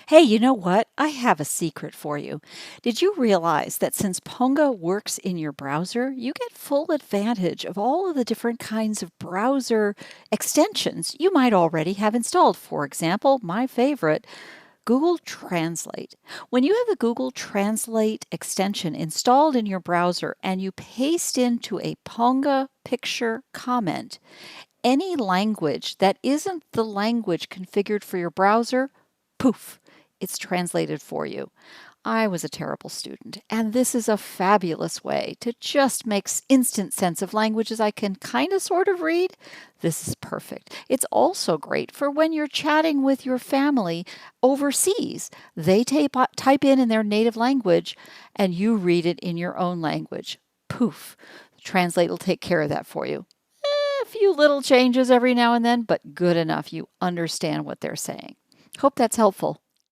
Hey, you know what? I have a secret for you. Did you realize that since Ponga works in your browser, you get full advantage of all of the different kinds of browser extensions you might already have installed? For example, my favorite, Google Translate. When you have the Google Translate extension installed in your browser and you paste into a Ponga picture comment any language that isn't the language configured for your browser, poof, it's translated for you. I was a terrible student, and this is a fabulous way to just make instant sense of languages I can kind of sort of read. This is perfect. It's also great for when you're chatting with your family overseas. They type in their native language, and you read it in your own language. Poof. Translate will take care of that for you. A few little changes every now and then, but good enough. You understand what they're saying. Hope that's helpful.